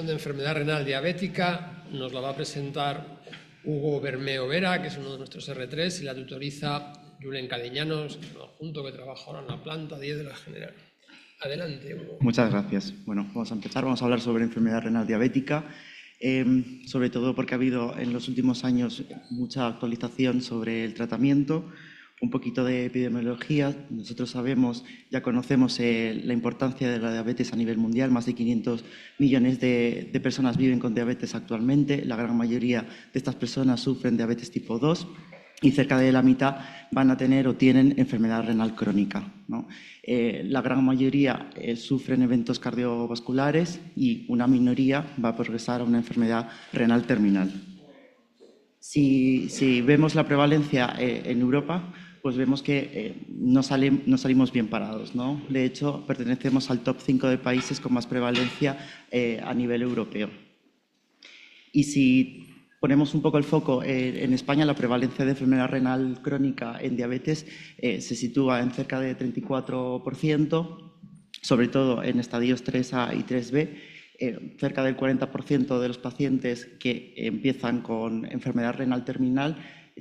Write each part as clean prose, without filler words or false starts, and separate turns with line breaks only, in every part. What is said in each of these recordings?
de enfermedad renal diabética nos la va a presentar Hugo Bermeo Vera, que es uno de nuestros R3, y la tutoriza Julen Cadiñanos, que es un adjunto que trabaja ahora en la planta 10 de la General. Adelante, Hugo.
Muchas gracias. Bueno, vamos a empezar. Vamos a hablar sobre enfermedad renal diabética, sobre todo porque ha habido en los últimos años mucha actualización sobre el tratamiento. Un poquito de epidemiología. Nosotros sabemos, ya conocemos la importancia de la diabetes a nivel mundial. Más de 500 millones de personas viven con diabetes actualmente. La gran mayoría de estas personas sufren diabetes tipo 2 y cerca de la mitad van a tener o tienen enfermedad renal crónica, ¿no? La gran mayoría sufren eventos cardiovasculares y una minoría va a progresar a una enfermedad renal terminal. Si vemos la prevalencia en Europa, pues vemos que no salimos bien parados, ¿no? De hecho, pertenecemos al top 5 de países con más prevalencia a nivel europeo. Y si ponemos un poco el foco en España, la prevalencia de enfermedad renal crónica en diabetes se sitúa en cerca de 34%, sobre todo en estadios 3A y 3B. Cerca del 40% de los pacientes que empiezan con enfermedad renal terminal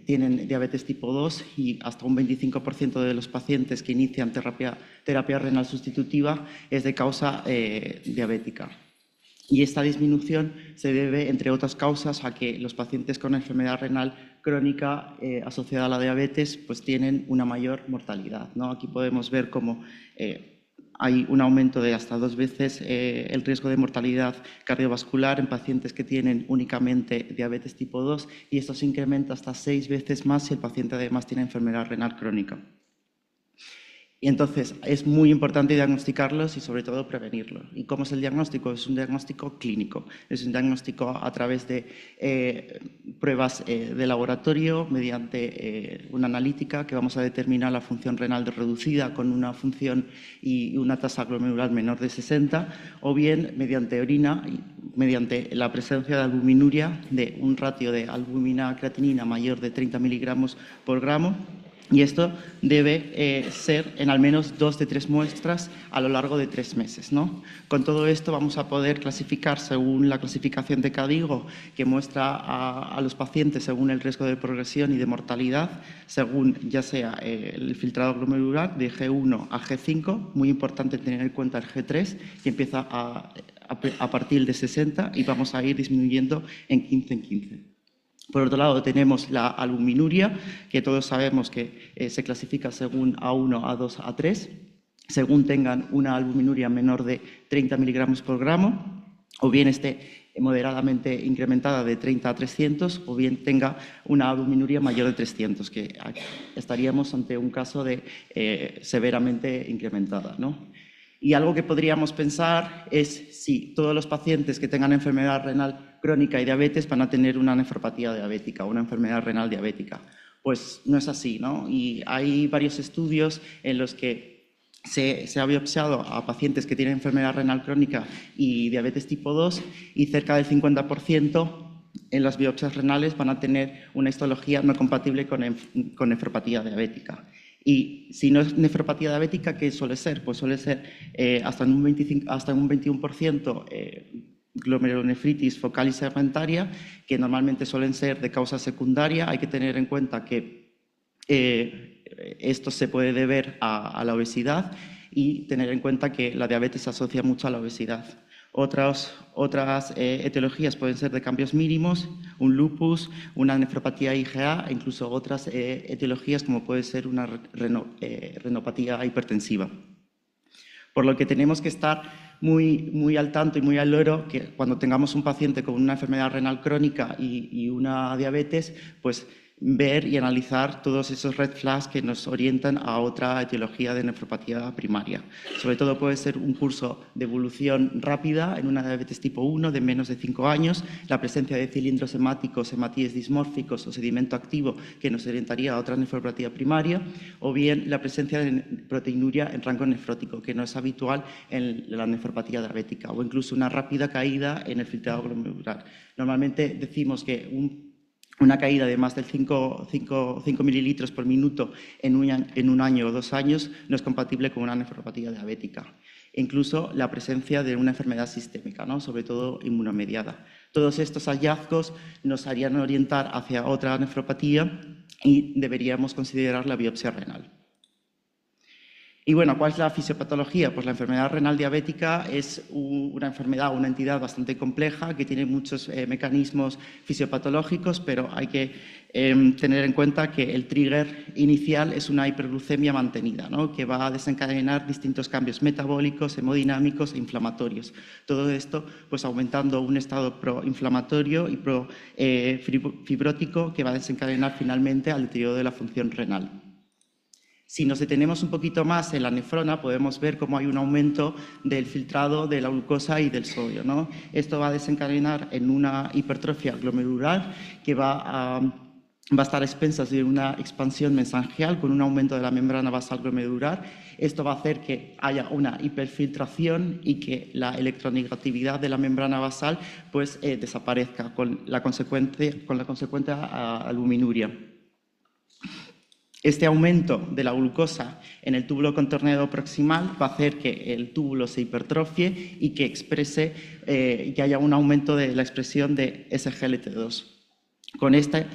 tienen diabetes tipo 2 y hasta un 25% de los pacientes que inician terapia renal sustitutiva es de causa diabética. Y esta disminución se debe, entre otras causas, a que los pacientes con enfermedad renal crónica asociada a la diabetes pues tienen una mayor mortalidad, ¿no? Aquí podemos ver cómo hay un aumento de hasta 2 veces el riesgo de mortalidad cardiovascular en pacientes que tienen únicamente diabetes tipo 2 y esto se incrementa hasta 6 veces más si el paciente además tiene enfermedad renal crónica. Y entonces es muy importante diagnosticarlos y sobre todo prevenirlos. ¿Y cómo es el diagnóstico? Es un diagnóstico clínico, es un diagnóstico a través de pruebas de laboratorio mediante una analítica que vamos a determinar la función renal reducida con una función y una tasa glomerular menor de 60 o bien mediante orina, mediante la presencia de albuminuria de un ratio de albumina-creatinina mayor de 30 miligramos por gramo. Y esto debe ser en al menos 2 de 3 muestras a lo largo de 3 meses, ¿no? Con todo esto vamos a poder clasificar según la clasificación de Cadigo, que muestra a los pacientes según el riesgo de progresión y de mortalidad, según ya sea el filtrado glomerular de G1 a G5, muy importante tener en cuenta el G3, que empieza a partir de 60 y vamos a ir disminuyendo en 15 en 15. Por otro lado, tenemos la albuminuria, que todos sabemos que se clasifica según A1, A2, A3, según tengan una albuminuria menor de 30 miligramos por gramo, o bien esté moderadamente incrementada de 30 a 300, o bien tenga una albuminuria mayor de 300, que estaríamos ante un caso de severamente incrementada, ¿no? Y algo que podríamos pensar es si todos los pacientes que tengan enfermedad renal crónica y diabetes van a tener una nefropatía diabética o una enfermedad renal diabética. Pues no es así, ¿no? Y hay varios estudios en los que se ha biopsiado a pacientes que tienen enfermedad renal crónica y diabetes tipo 2 y cerca del 50% en las biopsias renales van a tener una histología no compatible con nefropatía diabética. Y si no es nefropatía diabética, ¿qué suele ser? Pues suele ser hasta un 21% glomerulonefritis focal y segmentaria, que normalmente suelen ser de causa secundaria. Hay que tener en cuenta que esto se puede deber a la obesidad y tener en cuenta que la diabetes se asocia mucho a la obesidad. Otras etiologías pueden ser de cambios mínimos, un lupus, una nefropatía IgA e incluso otras etiologías como puede ser una renopatía hipertensiva. Por lo que tenemos que estar muy al tanto y muy al loro que cuando tengamos un paciente con una enfermedad renal crónica y una diabetes, pues ver y analizar todos esos red flags que nos orientan a otra etiología de nefropatía primaria. Sobre todo puede ser un curso de evolución rápida en una diabetes tipo 1 de menos de 5 años, la presencia de cilindros hemáticos, hematíes dismórficos o sedimento activo que nos orientaría a otra nefropatía primaria, o bien la presencia de proteinuria en rango nefrótico, que no es habitual en la nefropatía diabética, o incluso una rápida caída en el filtrado glomerular. Normalmente decimos que una caída de más de 5 mililitros por minuto en un año o 2 años no es compatible con una nefropatía diabética. e incluso la presencia de una enfermedad sistémica, ¿no? Sobre todo inmunomediada. Todos estos hallazgos nos harían orientar hacia otra nefropatía y deberíamos considerar la biopsia renal. Y bueno, ¿cuál es la fisiopatología? Pues la enfermedad renal diabética es una enfermedad, una entidad bastante compleja que tiene muchos mecanismos fisiopatológicos, pero hay que tener en cuenta que el trigger inicial es una hiperglucemia mantenida, ¿no? Que va a desencadenar distintos cambios metabólicos, hemodinámicos e inflamatorios. Todo esto pues aumentando un estado proinflamatorio y fibrótico que va a desencadenar finalmente al deterioro de la función renal. Si nos detenemos un poquito más en la nefrona, podemos ver cómo hay un aumento del filtrado de la glucosa y del sodio, ¿no? Esto va a desencadenar en una hipertrofia glomerular que va a estar a expensas de una expansión mesangial con un aumento de la membrana basal glomerular. Esto va a hacer que haya una hiperfiltración y que la electronegatividad de la membrana basal pues, desaparezca con la consecuente albuminuria. Este aumento de la glucosa en el túbulo contorneado proximal va a hacer que el túbulo se hipertrofie y que exprese, que haya un aumento de la expresión de SGLT2. Con este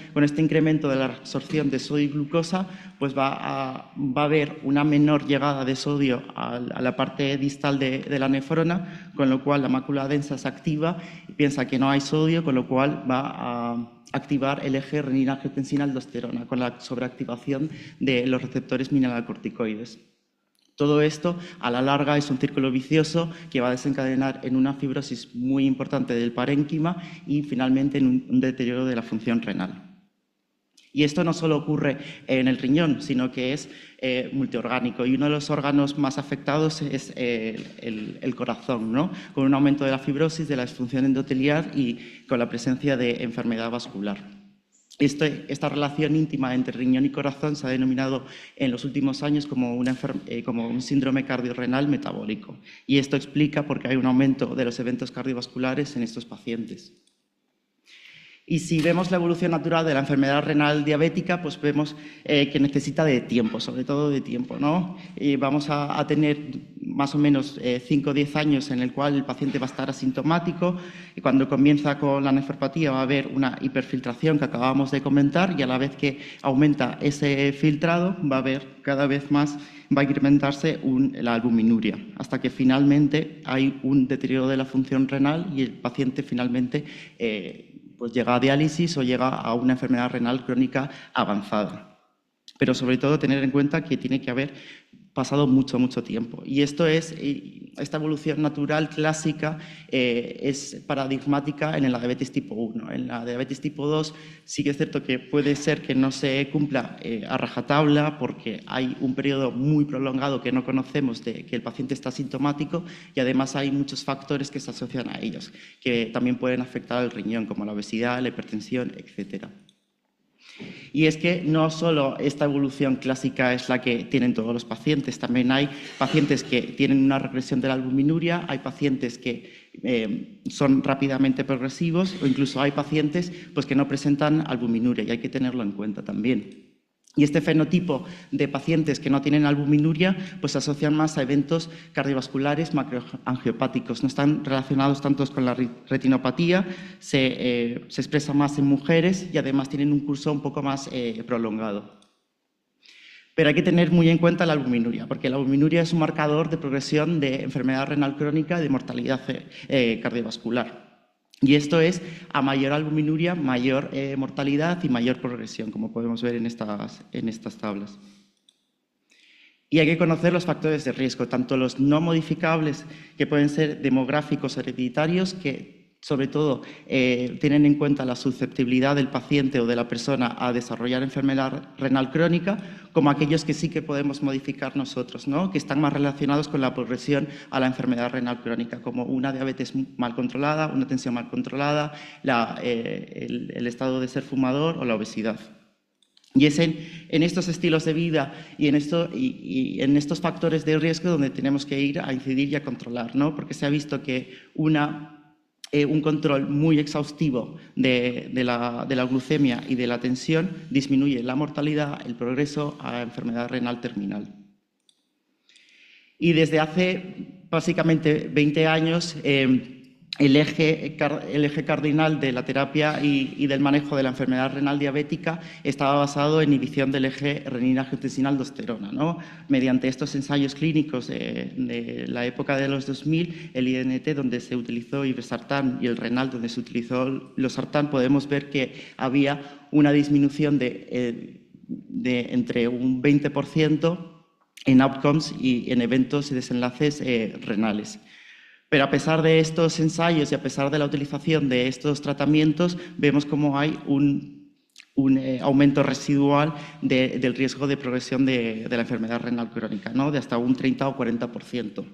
incremento de la absorción de sodio y glucosa, pues va a haber una menor llegada de sodio a la parte distal de la nefrona, con lo cual la mácula densa se activa y piensa que no hay sodio, con lo cual va a activar el eje renina-angiotensina-aldosterona con la sobreactivación de los receptores mineralocorticoides. Todo esto, a la larga, es un círculo vicioso que va a desencadenar en una fibrosis muy importante del parénquima y, finalmente, en un deterioro de la función renal. Y esto no solo ocurre en el riñón, sino que es multiorgánico. Y uno de los órganos más afectados es el corazón, ¿no? Con un aumento de la fibrosis, de la disfunción endotelial y con la presencia de enfermedad vascular. Esta relación íntima entre riñón y corazón se ha denominado en los últimos años como un síndrome cardiorrenal metabólico. Y esto explica por qué hay un aumento de los eventos cardiovasculares en estos pacientes. Y si vemos la evolución natural de la enfermedad renal diabética, pues vemos que necesita de tiempo, sobre todo de tiempo, ¿no? Y vamos a tener más o menos 5 o 10 años en el cual el paciente va a estar asintomático y cuando comienza con la nefropatía va a haber una hiperfiltración que acabamos de comentar y a la vez que aumenta ese filtrado va a haber cada vez más, va a incrementarse la albuminuria hasta que finalmente hay un deterioro de la función renal y el paciente finalmente pues llega a diálisis o llega a una enfermedad renal crónica avanzada. Pero sobre todo tener en cuenta que tiene que haber pasado mucho tiempo. Y esta evolución natural clásica es paradigmática en la diabetes tipo 1. En la diabetes tipo 2 sí que es cierto que puede ser que no se cumpla a rajatabla porque hay un periodo muy prolongado que no conocemos de que el paciente está asintomático y además hay muchos factores que se asocian a ellos, que también pueden afectar al riñón, como la obesidad, la hipertensión, etcétera. Y es que no solo esta evolución clásica es la que tienen todos los pacientes, también hay pacientes que tienen una regresión de la albuminuria, hay pacientes que son rápidamente progresivos o incluso hay pacientes pues, que no presentan albuminuria y hay que tenerlo en cuenta también. Y este fenotipo de pacientes que no tienen albuminuria pues se asocian más a eventos cardiovasculares macroangiopáticos. No están relacionados tanto con la retinopatía, se expresa más en mujeres y además tienen un curso un poco más prolongado. Pero hay que tener muy en cuenta la albuminuria, porque la albuminuria es un marcador de progresión de enfermedad renal crónica y de mortalidad cardiovascular. Y esto es, a mayor albuminuria, mayor mortalidad y mayor progresión, como podemos ver en estas tablas. Y hay que conocer los factores de riesgo, tanto los no modificables, que pueden ser demográficos hereditarios, que sobre todo tienen en cuenta la susceptibilidad del paciente o de la persona a desarrollar enfermedad renal crónica, como aquellos que sí que podemos modificar nosotros, ¿no? Que están más relacionados con la progresión a la enfermedad renal crónica, como una diabetes mal controlada, una tensión mal controlada, el estado de ser fumador o la obesidad. Y es en estos estilos de vida y en estos factores de riesgo donde tenemos que ir a incidir y a controlar, ¿no? Porque se ha visto que un control muy exhaustivo de la glucemia y de la tensión disminuye la mortalidad, el progreso a enfermedad renal terminal. Y desde hace básicamente 20 años, el eje cardinal de la terapia y del manejo de la enfermedad renal diabética estaba basado en inhibición del eje renina-angiotensina-aldosterona, ¿no? Mediante estos ensayos clínicos de la época de los 2000, el INT, donde se utilizó irbesartán, y el renal, donde se utilizó losartán, podemos ver que había una disminución de entre un 20% en outcomes y en eventos y desenlaces renales. Pero a pesar de estos ensayos y a pesar de la utilización de estos tratamientos, vemos cómo hay un aumento residual del riesgo de progresión de la enfermedad renal crónica, ¿no? De hasta un 30 o 40%.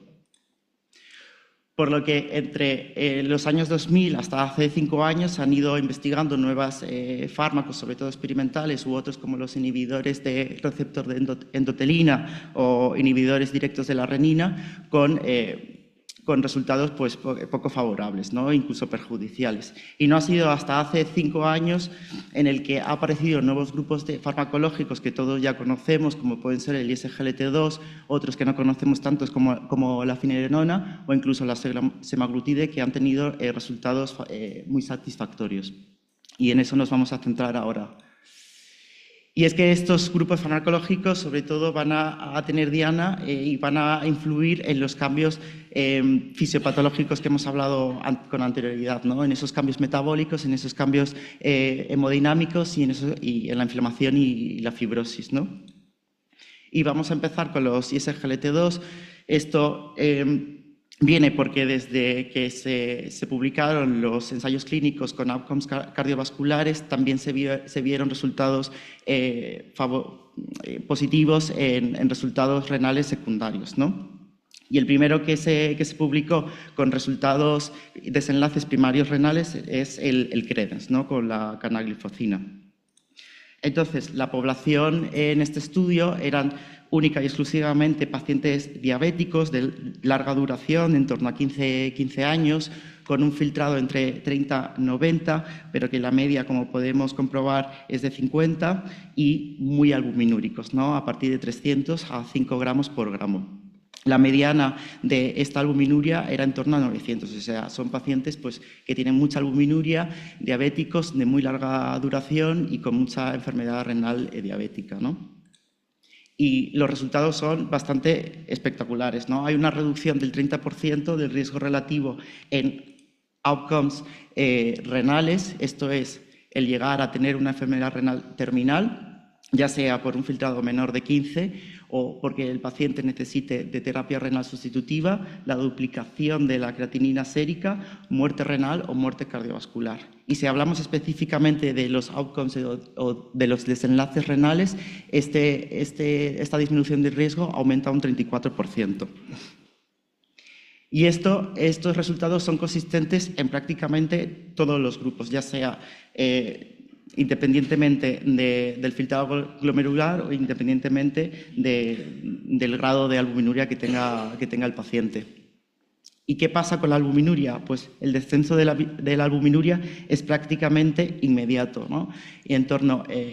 Por lo que entre los años 2000 hasta hace 5 años se han ido investigando nuevos fármacos, sobre todo experimentales, u otros como los inhibidores de receptor de endotelina o inhibidores directos de la renina, con resultados pues, poco favorables, ¿no? Incluso perjudiciales. Y no ha sido hasta hace 5 años en el que ha aparecido nuevos grupos de farmacológicos que todos ya conocemos, como pueden ser el ISGLT2, otros que no conocemos tantos como la finerenona o incluso la semaglutide, que han tenido resultados muy satisfactorios. Y en eso nos vamos a centrar ahora. Y es que estos grupos farmacológicos sobre todo van a tener diana y van a influir en los cambios fisiopatológicos que hemos hablado con anterioridad, ¿no? En esos cambios metabólicos, en esos cambios hemodinámicos y en la inflamación y la fibrosis, ¿no? Y vamos a empezar con los ISGLT2. Esto viene porque desde que se publicaron los ensayos clínicos con outcomes cardiovasculares también se vieron resultados positivos en resultados renales secundarios, ¿no? Y el primero que se publicó con resultados desenlaces primarios renales es el CREDENS, ¿no? Con la canaglifosina. Entonces, la población en este estudio eran única y exclusivamente pacientes diabéticos de larga duración, en torno a 15 años, con un filtrado entre 30 y 90, pero que la media, como podemos comprobar, es de 50, y muy albuminúricos, ¿no? A partir de 300 a 5 gramos por gramo. La mediana de esta albuminuria era en torno a 900, o sea, son pacientes pues, que tienen mucha albuminuria, diabéticos de muy larga duración y con mucha enfermedad renal diabética, ¿no? Y los resultados son bastante espectaculares, ¿no? Hay una reducción del 30% del riesgo relativo en outcomes renales, esto es, el llegar a tener una enfermedad renal terminal, ya sea por un filtrado menor de 15 o porque el paciente necesite de terapia renal sustitutiva, la duplicación de la creatinina sérica, muerte renal o muerte cardiovascular. Y si hablamos específicamente de los outcomes o de los desenlaces renales, esta disminución de riesgo aumenta un 34%. Y estos resultados son consistentes en prácticamente todos los grupos, ya sea independientemente del filtrado glomerular o independientemente del grado de albuminuria que tenga el paciente. ¿Y qué pasa con la albuminuria? Pues el descenso de la albuminuria es prácticamente inmediato, ¿no? Y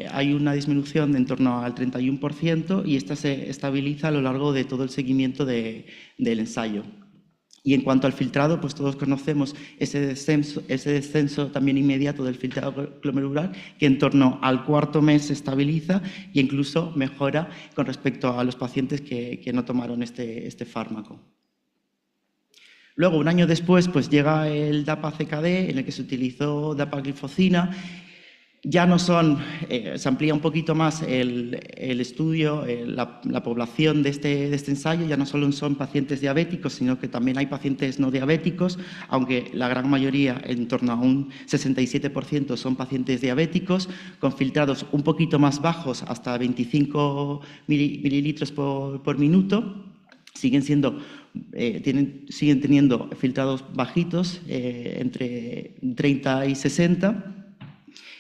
hay una disminución de en torno al 31% y esta se estabiliza a lo largo de todo el seguimiento del ensayo. Y en cuanto al filtrado, pues todos conocemos ese descenso también inmediato del filtrado glomerular, que en torno al 4.º mes se estabiliza e incluso mejora con respecto a los pacientes que no tomaron este fármaco. Luego, un año después, pues llega el DAPA-CKD, en el que se utilizó dapaglifosina. Ya no se amplía un poquito más el estudio, la población de este ensayo, ya no solo son pacientes diabéticos, sino que también hay pacientes no diabéticos, aunque la gran mayoría, en torno a un 67%, son pacientes diabéticos, con filtrados un poquito más bajos, hasta 25 mililitros por minuto. Siguen teniendo filtrados bajitos, entre 30 y 60.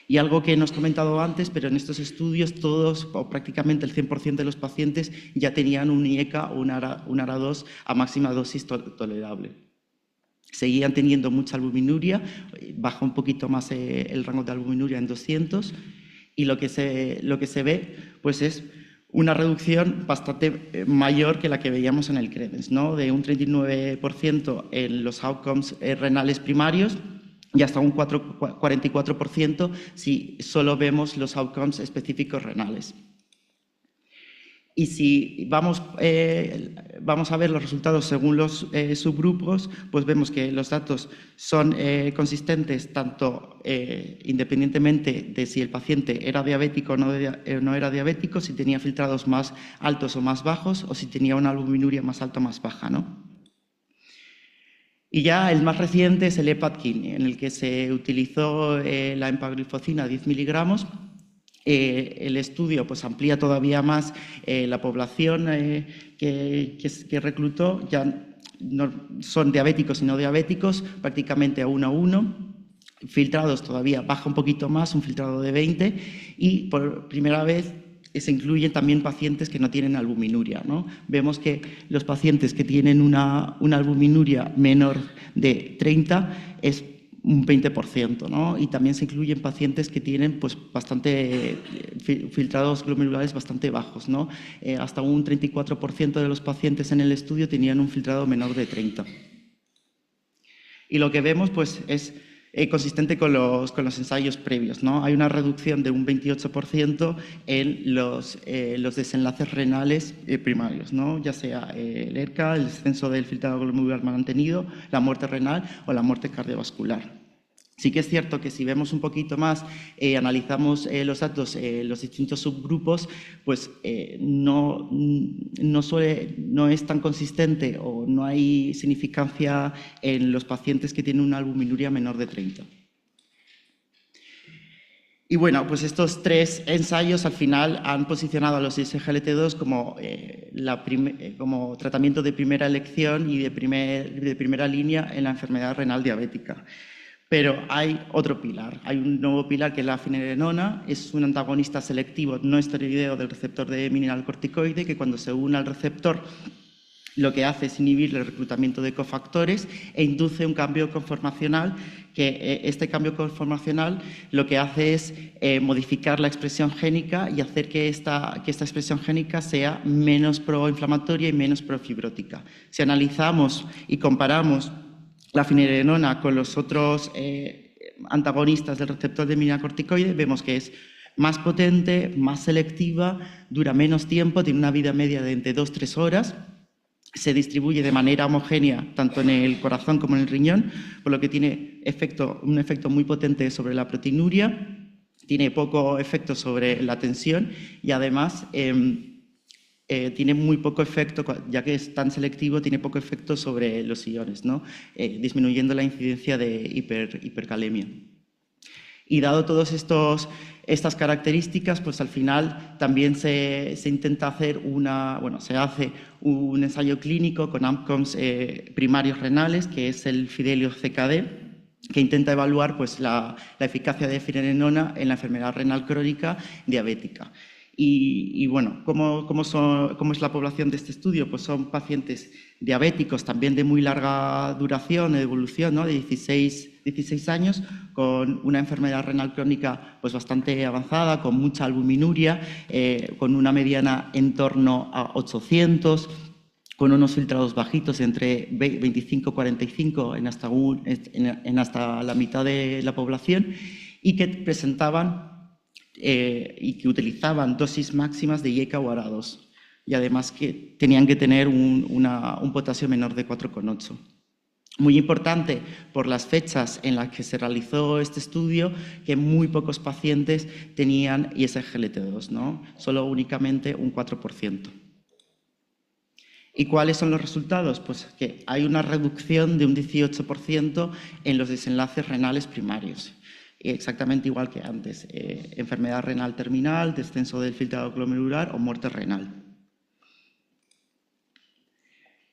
Y algo que no he comentado antes, pero en estos estudios todos, o prácticamente el 100% de los pacientes ya tenían un IECA o un ARA2 a máxima dosis tolerable. Seguían teniendo mucha albuminuria, baja un poquito más el rango de albuminuria en 200, y lo que se ve pues es una reducción bastante mayor que la que veíamos en el CREDENS, ¿no? De un 39% en los outcomes renales primarios y hasta un 44% si solo vemos los outcomes específicos renales. Y si vamos a ver los resultados según los subgrupos, pues vemos que los datos son consistentes tanto independientemente de si el paciente era diabético o no era diabético, si tenía filtrados más altos o más bajos o si tenía una albuminuria más alta o más baja, ¿no? Y ya el más reciente es el EPAD-KINI, en el que se utilizó la empagliflozina 10 miligramos. El estudio pues, amplía todavía más la población que reclutó. Ya no son diabéticos y no diabéticos, prácticamente a 1:1. Filtrados todavía baja un poquito más, un filtrado de 20. Y por primera vez se incluyen también pacientes que no tienen albuminuria, ¿no? Vemos que los pacientes que tienen una albuminuria menor de 30 es un 20%, ¿no? Y también se incluyen pacientes que tienen pues, bastante filtrados glomerulares bastante bajos, ¿no? Hasta un 34% de los pacientes en el estudio tenían un filtrado menor de 30. Y lo que vemos pues, es consistente con los ensayos previos, ¿no? Hay una reducción de un 28% en los desenlaces renales primarios, ¿no? Ya sea el ERCA, el descenso del filtrado glomerular mantenido, la muerte renal o la muerte cardiovascular. Sí que es cierto que si vemos un poquito más, analizamos los datos, los distintos subgrupos, pues no es tan consistente o no hay significancia en los pacientes que tienen una albuminuria menor de 30. Y bueno, pues estos tres ensayos al final han posicionado a los SGLT2 como tratamiento de primera elección y de primera línea en la enfermedad renal diabética. Pero hay otro pilar, hay un nuevo pilar que es la finerenona, es un antagonista selectivo no esteroideo del receptor de mineralocorticoide que cuando se une al receptor lo que hace es inhibir el reclutamiento de cofactores e induce un cambio conformacional que este cambio conformacional lo que hace es modificar la expresión génica y hacer que esta expresión génica sea menos proinflamatoria y menos profibrótica. Si analizamos y comparamos la finerenona con los otros antagonistas del receptor de mineralocorticoide, vemos que es más potente, más selectiva, dura menos tiempo, tiene una vida media de entre 2-3 horas, se distribuye de manera homogénea tanto en el corazón como en el riñón, por lo que tiene un efecto muy potente sobre la proteinuria, tiene poco efecto sobre la tensión y además tiene muy poco efecto, ya que es tan selectivo, tiene poco efecto sobre los iones, ¿no? Disminuyendo la incidencia de hipercalemia. Y dado todas estas características, pues al final también se intenta hacer se hace un ensayo clínico con outcomes primarios renales, que es el Fidelio-CKD, que intenta evaluar pues, la eficacia de finerenona en la enfermedad renal crónica diabética. Y bueno, ¿cómo es la población de este estudio? Pues son pacientes diabéticos también de muy larga duración, de evolución, ¿no? De 16 años, con una enfermedad renal crónica pues bastante avanzada, con mucha albuminuria, con una mediana en torno a 800, con unos filtrados bajitos entre 25-45 en hasta la mitad de la población y que presentaban y que utilizaban dosis máximas de IECA o ARA2 y además que tenían que tener un potasio menor de 4,8. Muy importante por las fechas en las que se realizó este estudio, que muy pocos pacientes tenían ISGLT2, ¿no? Solo únicamente un 4%. ¿Y cuáles son los resultados? Pues que hay una reducción de un 18% en los desenlaces renales primarios. Exactamente igual que antes, enfermedad renal terminal, descenso del filtrado glomerular o muerte renal.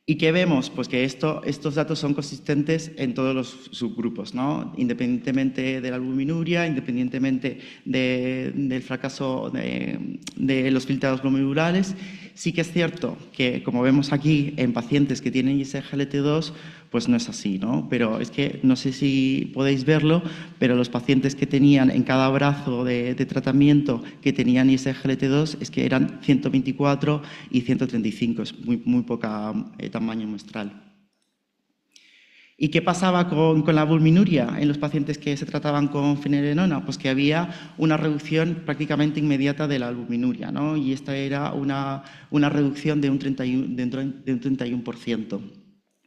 ¿Y qué vemos? Pues que estos datos son consistentes en todos los subgrupos, ¿no? Independientemente de la albuminuria, independientemente del fracaso de los filtrados glomerulares Sí que es cierto que, como vemos aquí, en pacientes que tienen ISGLT2, pues no es así, ¿no? Pero es que, no sé si podéis verlo, pero los pacientes que tenían en cada brazo de tratamiento que tenían ISGLT2 es que eran 124 y 135, es muy poca tamaño muestral. ¿Y qué pasaba con la albuminuria en los pacientes que se trataban con finerenona? Pues que había una reducción prácticamente inmediata de la albuminuria, ¿no? Y esta era una reducción de un 31%.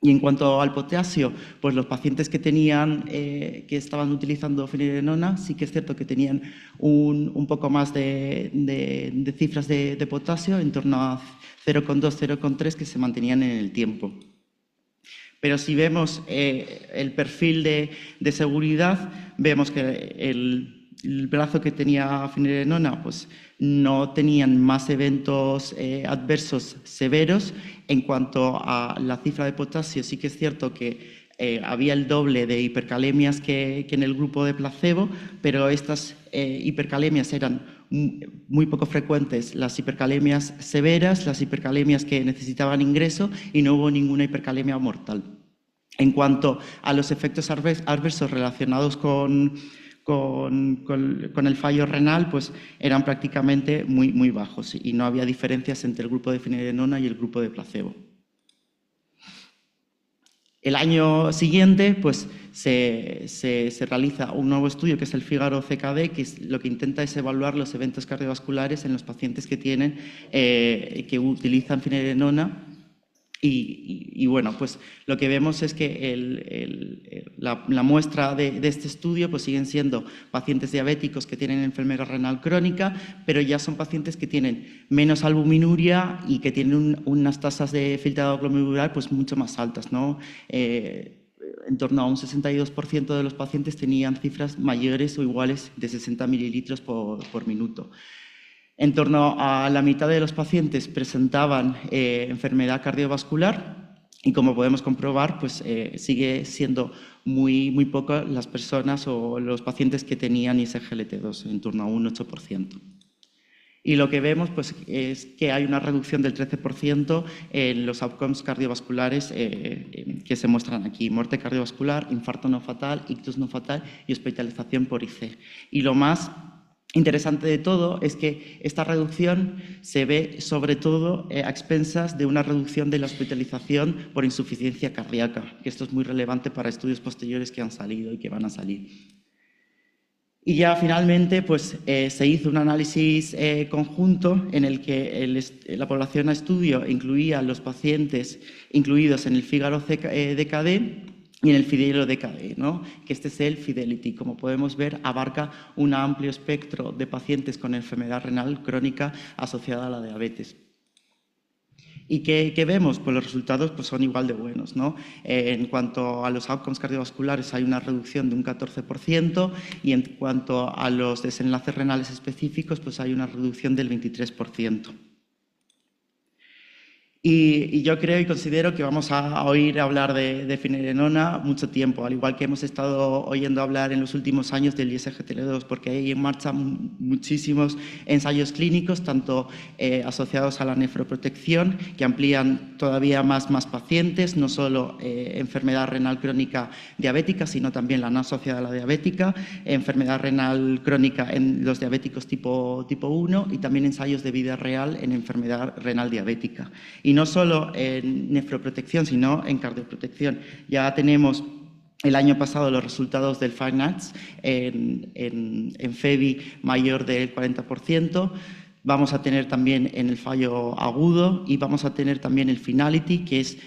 Y en cuanto al potasio, pues los pacientes que estaban utilizando finerenona, sí que es cierto que tenían un poco más de cifras de potasio, en torno a 0,2, 0,3, que se mantenían en el tiempo. Pero si vemos el perfil de seguridad, vemos que el brazo que tenía finerenona pues, no tenían más eventos adversos severos. En cuanto a la cifra de potasio, sí que es cierto que había el doble de hipercalemias que en el grupo de placebo, pero estas hipercalemias eran muy poco frecuentes, las hipercalemias severas, las hipercalemias que necesitaban ingreso, y no hubo ninguna hipercalemia mortal. En cuanto a los efectos adversos relacionados con el fallo renal, pues eran prácticamente muy bajos y no había diferencias entre el grupo de finerenona y el grupo de placebo. El año siguiente pues, se realiza un nuevo estudio, que es el FIGARO-CKD, que lo que intenta es evaluar los eventos cardiovasculares en los pacientes que utilizan finerenona. Y bueno, pues lo que vemos es que la muestra de este estudio pues siguen siendo pacientes diabéticos que tienen enfermedad renal crónica, pero ya son pacientes que tienen menos albuminuria y que tienen unas tasas de filtrado glomerular pues mucho más altas, ¿no? En torno a un 62% de los pacientes tenían cifras mayores o iguales de 60 mililitros por minuto. En torno a la mitad de los pacientes presentaban enfermedad cardiovascular y, como podemos comprobar, pues, sigue siendo muy pocas las personas o los pacientes que tenían ISGLT2, en torno a un 8%. Y lo que vemos pues, es que hay una reducción del 13% en los outcomes cardiovasculares que se muestran aquí: muerte cardiovascular, infarto no fatal, ictus no fatal y hospitalización por IC. Y lo más interesante de todo es que esta reducción se ve sobre todo a expensas de una reducción de la hospitalización por insuficiencia cardíaca, que esto es muy relevante para estudios posteriores que han salido y que van a salir. Y ya finalmente pues, se hizo un análisis conjunto en el que la población a estudio incluía los pacientes incluidos en el FIGARO-DKD y en el FIDELO-DKD, ¿no? Que este es el Fidelity. Como podemos ver, abarca un amplio espectro de pacientes con enfermedad renal crónica asociada a la diabetes. ¿Y qué vemos? Pues los resultados pues, son igual de buenos, ¿no? En cuanto a los outcomes cardiovasculares hay una reducción de un 14% y en cuanto a los desenlaces renales específicos pues hay una reducción del 23%. Y yo creo y considero que vamos a oír hablar de finerenona mucho tiempo, al igual que hemos estado oyendo hablar en los últimos años del ISGLT2, porque hay en marcha muchísimos ensayos clínicos, tanto asociados a la nefroprotección, que amplían todavía más pacientes, no solo enfermedad renal crónica diabética, sino también la no asociada a la diabética, enfermedad renal crónica en los diabéticos tipo 1 y también ensayos de vida real en enfermedad renal diabética. Y no solo en nefroprotección, sino en cardioprotección. Ya tenemos el año pasado los resultados del FANATS en FEBI mayor del 40%. Vamos a tener también en el fallo agudo y vamos a tener también el Finality, que es,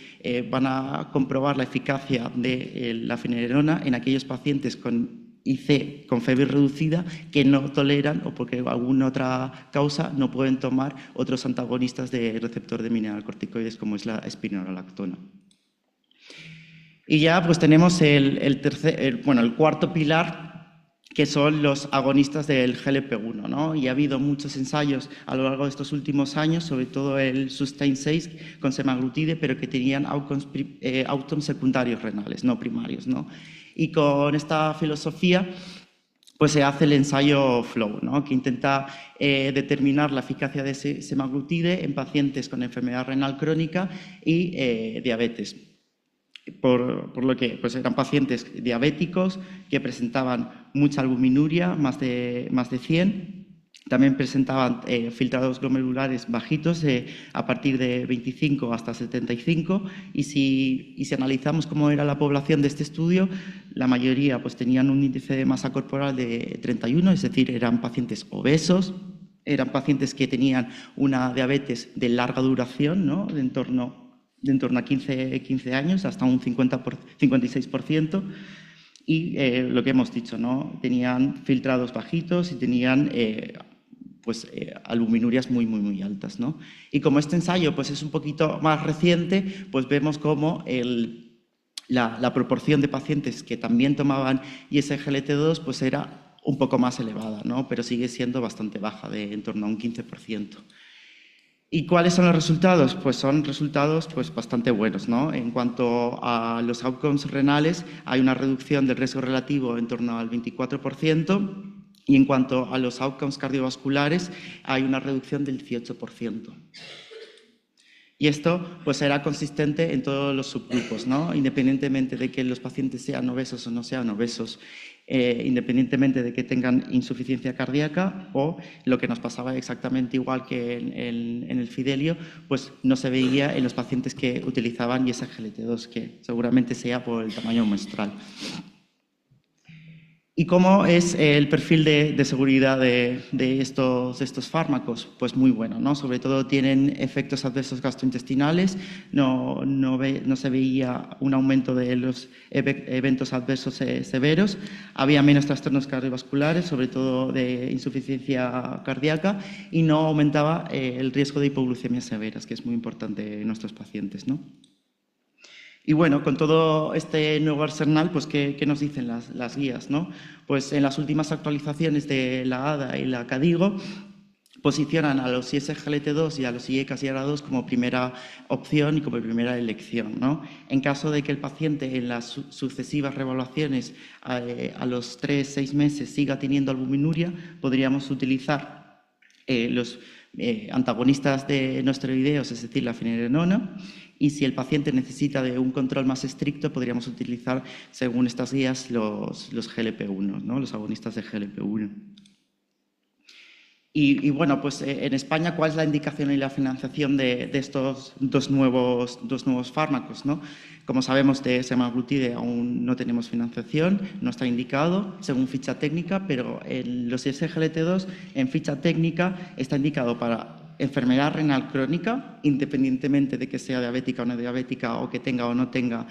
van a comprobar la eficacia de la finerenona en aquellos pacientes con IC con FEBI reducida que no toleran o porque alguna otra causa no pueden tomar otros antagonistas de receptor de mineralocorticoides como es la espironolactona. Y ya pues tenemos el cuarto pilar, que son los agonistas del GLP-1, ¿no? Y ha habido muchos ensayos a lo largo de estos últimos años, sobre todo el SUSTAIN 6 con semaglutide, pero que tenían outcomes secundarios renales, no primarios, ¿no? Y con esta filosofía pues se hace el ensayo FLOW, ¿no? Que intenta determinar la eficacia de semaglutide en pacientes con enfermedad renal crónica y diabetes. Por lo que pues eran pacientes diabéticos que presentaban mucha albuminuria, más de 100. También presentaban filtrados glomerulares bajitos a partir de 25 hasta 75 y si analizamos cómo era la población de este estudio, la mayoría pues tenían un índice de masa corporal de 31, es decir, eran pacientes obesos, eran pacientes que tenían una diabetes de larga duración, ¿no? de en torno a 15 años, hasta un 56%. Y lo que hemos dicho, ¿no? Tenían filtrados bajitos y tenían albuminurias muy altas, ¿no? Y como este ensayo pues, es un poquito más reciente, pues vemos cómo la proporción de pacientes que también tomaban ISGLT2 pues, era un poco más elevada, ¿no? Pero sigue siendo bastante baja, de en torno a un 15%. ¿Y cuáles son los resultados? Pues son resultados pues, bastante buenos, ¿no? En cuanto a los outcomes renales, hay una reducción del riesgo relativo en torno al 24%, y en cuanto a los outcomes cardiovasculares, hay una reducción del 18%. Y esto pues, será consistente en todos los subgrupos, ¿no? Independientemente de que los pacientes sean obesos o no sean obesos, independientemente de que tengan insuficiencia cardíaca o lo que nos pasaba exactamente igual que en el Fidelio, pues no se veía en los pacientes que utilizaban ISGLT2, que seguramente sea por el tamaño muestral. ¿Y cómo es el perfil de seguridad de estos fármacos? Pues muy bueno, ¿no? Sobre todo tienen efectos adversos gastrointestinales, no se veía un aumento de los eventos adversos severos, había menos trastornos cardiovasculares, sobre todo de insuficiencia cardíaca, y no aumentaba el riesgo de hipoglucemias severas, que es muy importante en nuestros pacientes, ¿no? Y bueno, con todo este nuevo arsenal, pues, ¿qué nos dicen las guías, ¿no? Pues en las últimas actualizaciones de la ADA y la KDIGO posicionan a los ISGLT2 y a los IECAS y ARA2 como primera opción y como primera elección, ¿no? En caso de que el paciente en las sucesivas reevaluaciones a los 3-6 meses siga teniendo albuminuria, podríamos utilizar los antagonistas de no esteroideos, es decir, la finerenona. Y si el paciente necesita de un control más estricto, podríamos utilizar, según estas guías, los GLP-1, ¿no? Los agonistas de GLP-1. Y bueno, pues en España, ¿cuál es la indicación y la financiación de estos dos nuevos fármacos, ¿no? Como sabemos, de semaglutide aún no tenemos financiación, no está indicado según ficha técnica, pero en los ISGLT2 en ficha técnica está indicado para enfermedad renal crónica, independientemente de que sea diabética o no diabética o que tenga o no tenga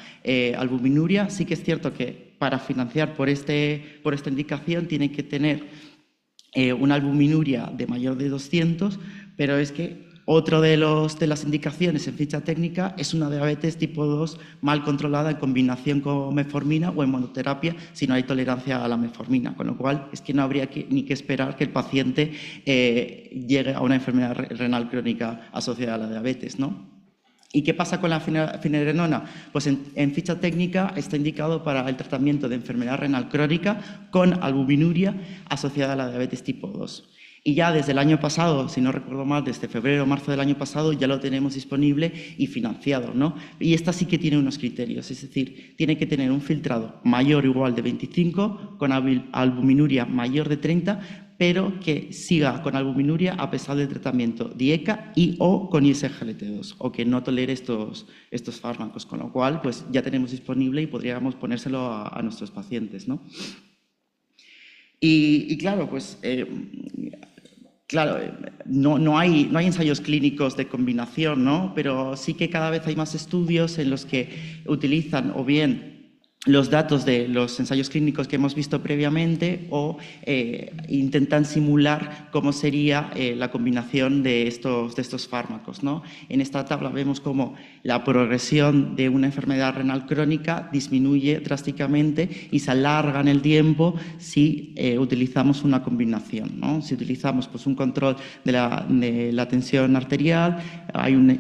albuminuria. Sí que es cierto que para financiar por esta indicación tiene que tener una albuminuria de mayor de 200, pero es que otro de las indicaciones en ficha técnica es una diabetes tipo 2 mal controlada en combinación con metformina o en monoterapia si no hay tolerancia a la metformina, con lo cual es que no habría ni que esperar que el paciente llegue a una enfermedad renal crónica asociada a la diabetes, ¿no? ¿Y qué pasa con la finerenona? Pues en ficha técnica está indicado para el tratamiento de enfermedad renal crónica con albuminuria asociada a la diabetes tipo 2. Y ya desde el año pasado, si no recuerdo mal, desde febrero o marzo del año pasado, ya lo tenemos disponible y financiado, ¿no? Y esta sí que tiene unos criterios, es decir, tiene que tener un filtrado mayor o igual de 25, con albuminuria mayor de 30, pero que siga con albuminuria a pesar del tratamiento DIECA o con ISGLT2, o que no tolere estos fármacos, con lo cual pues ya tenemos disponible y podríamos ponérselo a nuestros pacientes, ¿no? Y claro, pues no hay ensayos clínicos de combinación, ¿no? Pero sí que cada vez hay más estudios en los que utilizan o bien los datos de los ensayos clínicos que hemos visto previamente o intentan simular cómo sería la combinación de estos fármacos, ¿no? En esta tabla vemos cómo la progresión de una enfermedad renal crónica disminuye drásticamente y se alarga en el tiempo si utilizamos una combinación, ¿no? Si utilizamos pues, un control de la tensión arterial,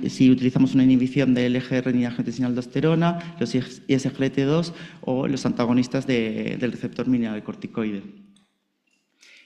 si utilizamos una inhibición del eje renin-angiotensina-aldosterona, los ISGLT2 o los antagonistas del receptor mineralocorticoide.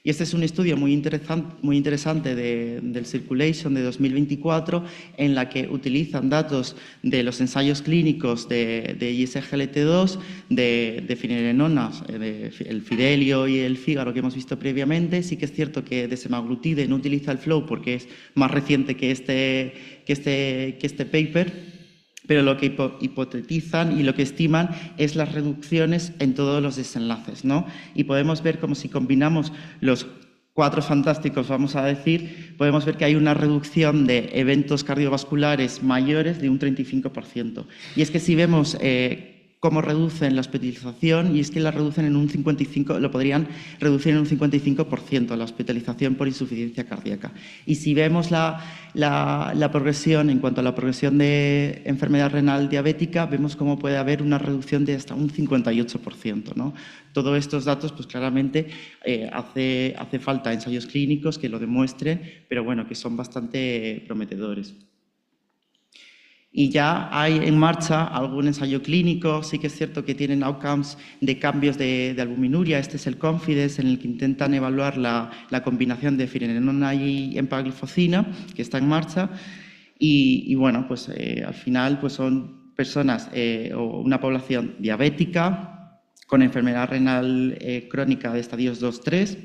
Y este es un estudio muy interesante del Circulation de 2024, en la que utilizan datos de los ensayos clínicos de ISGLT2, de finerenona, el Fidelio y el Fígaro que hemos visto previamente. Sí que es cierto que de semaglutide no utiliza el Flow porque es más reciente que este paper, pero lo que hipotetizan y lo que estiman es las reducciones en todos los desenlaces, ¿no? Y podemos ver como si combinamos los 4 fantásticos, vamos a decir, podemos ver que hay una reducción de eventos cardiovasculares mayores de un 35%. Y es que si vemos cómo reducen la hospitalización, y es que la reducen en un 55%, lo podrían reducir en un 55% la hospitalización por insuficiencia cardíaca. Y si vemos la progresión, en cuanto a la progresión de enfermedad renal diabética, vemos cómo puede haber una reducción de hasta un 58%, ¿no? Todos estos datos, pues claramente hace falta ensayos clínicos que lo demuestren, pero bueno, que son bastante prometedores. Y ya hay en marcha algún ensayo clínico. Sí que es cierto que tienen outcomes de cambios de albuminuria. Este es el CONFIDES, en el que intentan evaluar la combinación de finerenona y empagliflozina, que está en marcha. Y bueno, pues al final pues son personas o una población diabética con enfermedad renal crónica de estadios 2-3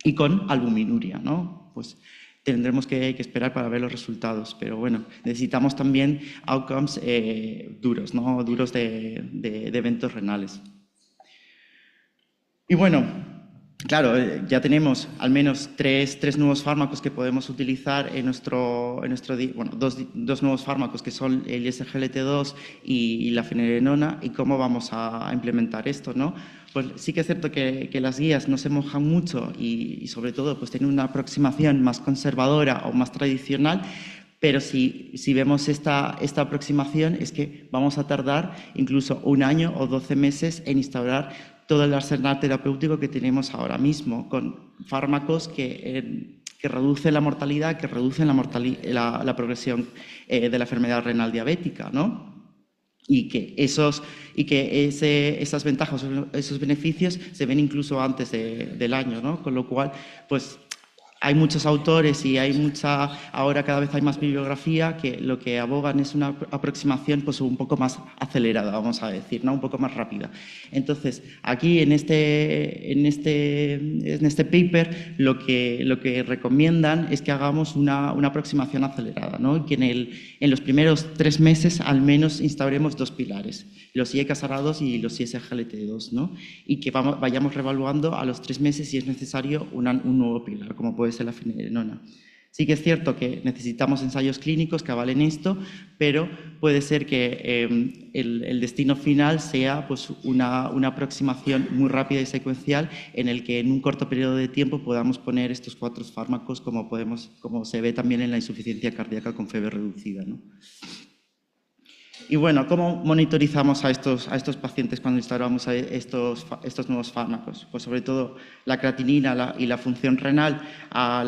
y con albuminuria, ¿no? Pues tendremos que esperar para ver los resultados, pero bueno, necesitamos también outcomes duros, ¿no? Duros de eventos renales. Y bueno, claro, ya tenemos al menos tres nuevos fármacos que podemos utilizar en bueno, dos nuevos fármacos que son el ISGLT2 y la finerenona. ¿Y cómo vamos a implementar esto, no? Pues sí que es cierto que las guías no se mojan mucho y sobre todo pues tienen una aproximación más conservadora o más tradicional, pero si vemos esta aproximación es que vamos a tardar incluso 1 año o 12 meses en instaurar todo el arsenal terapéutico que tenemos ahora mismo, con fármacos que reducen la mortalidad, que reducen la progresión de la enfermedad renal diabética, ¿no? Y que esas ventajas, esos beneficios se ven incluso antes del año, ¿no? Con lo cual, pues hay muchos autores y ahora cada vez hay más bibliografía que lo que abogan es una aproximación pues un poco más acelerada, vamos a decir, ¿no? Un poco más rápida. Entonces, aquí en este paper lo que recomiendan es que hagamos una aproximación acelerada, ¿no? Que en los primeros 3 meses al menos instauremos 2 pilares, los IECAS-ARA2 y los ISGLT2, ¿no? Y que vayamos reevaluando a los 3 meses si es necesario un nuevo pilar, como puede ser la finerenona. Sí que es cierto que necesitamos ensayos clínicos que avalen esto, pero puede ser que el destino final sea pues, una aproximación muy rápida y secuencial en el que en un corto periodo de tiempo podamos poner estos 4 fármacos como se ve también en la insuficiencia cardíaca con fiebre reducida, ¿no? Y bueno, ¿cómo monitorizamos a estos pacientes cuando instauramos estos nuevos fármacos? Pues sobre todo la creatinina y la función renal a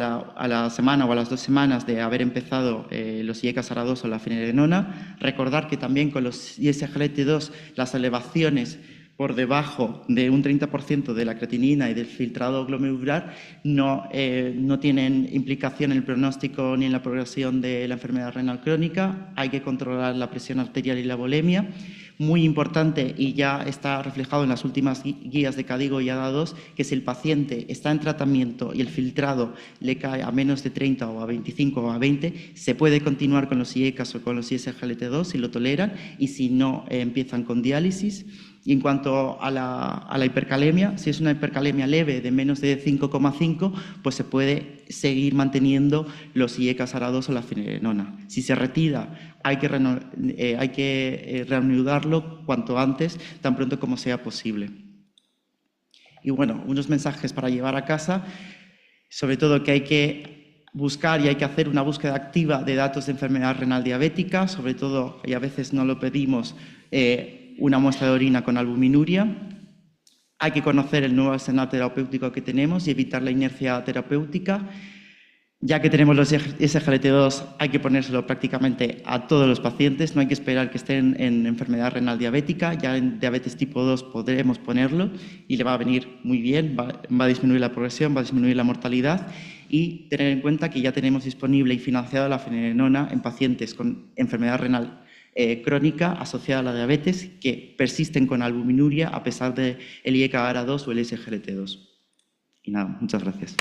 la semana o a las 2 semanas de haber empezado los IECAS-ARA2 o la finerenona. Recordar que también con los ISGLT2 las elevaciones por debajo de un 30% de la creatinina y del filtrado glomerular no tienen implicación en el pronóstico ni en la progresión de la enfermedad renal crónica. Hay que controlar la presión arterial y la volemia. Muy importante, y ya está reflejado en las últimas guías de KDIGO y ADA2, que si el paciente está en tratamiento y el filtrado le cae a menos de 30 o a 25 o a 20, se puede continuar con los IECAS o con los ISGLT2 si lo toleran, y si no, empiezan con diálisis. Y en cuanto a la hipercalemia, si es una hipercalemia leve de menos de 5,5, pues se puede seguir manteniendo los IECAS-ARA2 o la finerenona. Si se retira, hay que reanudarlo cuanto antes, tan pronto como sea posible. Y bueno, unos mensajes para llevar a casa, sobre todo que hay que buscar y hay que hacer una búsqueda activa de datos de enfermedad renal diabética, sobre todo, y a veces no lo pedimos, una muestra de orina con albuminuria. Hay que conocer el nuevo arsenal terapéutico que tenemos y evitar la inercia terapéutica. Ya que tenemos los SGLT2, hay que ponérselo prácticamente a todos los pacientes, no hay que esperar que estén en enfermedad renal diabética, ya en diabetes tipo 2 podremos ponerlo y le va a venir muy bien, va a disminuir la progresión, va a disminuir la mortalidad, y tener en cuenta que ya tenemos disponible y financiada la finerenona en pacientes con enfermedad renal crónica asociada a la diabetes que persisten con albuminuria a pesar del IECA-ARA2 o el SGLT2. Y nada, muchas gracias.